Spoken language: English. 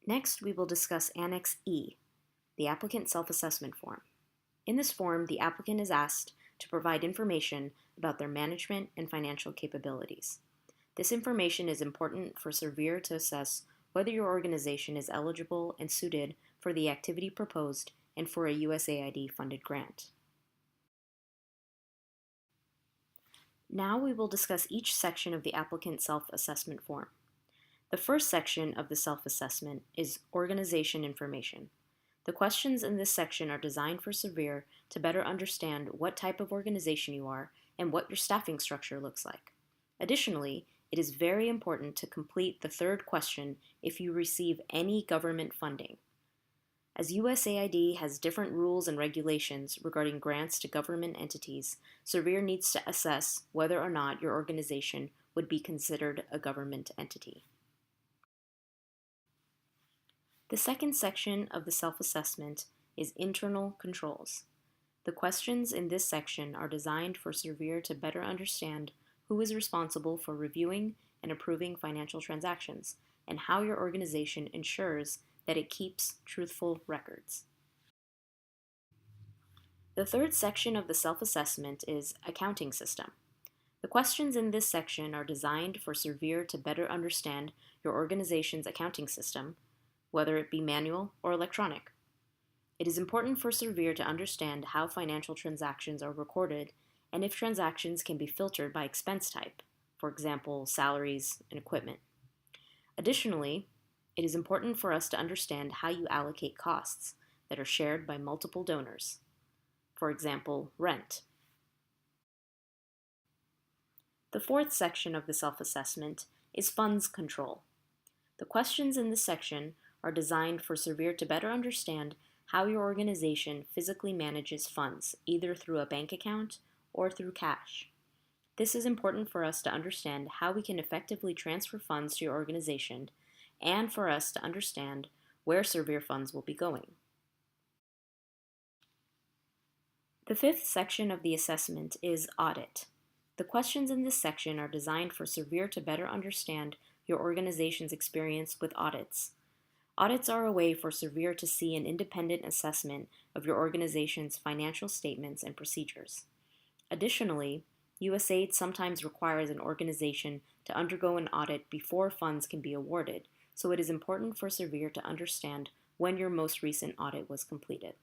Next, we will discuss Annex E, the applicant self-assessment form. In this form, the applicant is asked to provide information about their management and financial capabilities. This information is important for Surveyor to assess whether your organization is eligible and suited for the activity proposed and for a USAID-funded grant. Now we will discuss each section of the applicant self-assessment form. The first section of the self-assessment is organization information. The questions in this section are designed for Surveyor to better understand what type of organization you are and what your staffing structure looks like. Additionally, it is very important to complete the third question if you receive any government funding. As USAID has different rules and regulations regarding grants to government entities, Surveyor needs to assess whether or not your organization would be considered a government entity. The second section of the self-assessment is internal controls. The questions in this section are designed for Surveyor to better understand who is responsible for reviewing and approving financial transactions and how your organization ensures that it keeps truthful records. The third section of the self-assessment is accounting system. The questions in this section are designed for Surveyor to better understand your organization's accounting system, whether it be manual or electronic. It is important for Surveyor to understand how financial transactions are recorded and if transactions can be filtered by expense type, for example, salaries and equipment. Additionally, it is important for us to understand how you allocate costs that are shared by multiple donors, for example, rent. The fourth section of the self-assessment is funds control. The questions in this section are designed for Surveyor to better understand how your organization physically manages funds, either through a bank account or through cash. This is important for us to understand how we can effectively transfer funds to your organization and for us to understand where Surveyor funds will be going. The fifth section of the assessment is audit. The questions in this section are designed for Surveyor to better understand your organization's experience with audits. Audits are a way for Surveyor to see an independent assessment of your organization's financial statements and procedures. Additionally, USAID sometimes requires an organization to undergo an audit before funds can be awarded, so it is important for Surveyor to understand when your most recent audit was completed.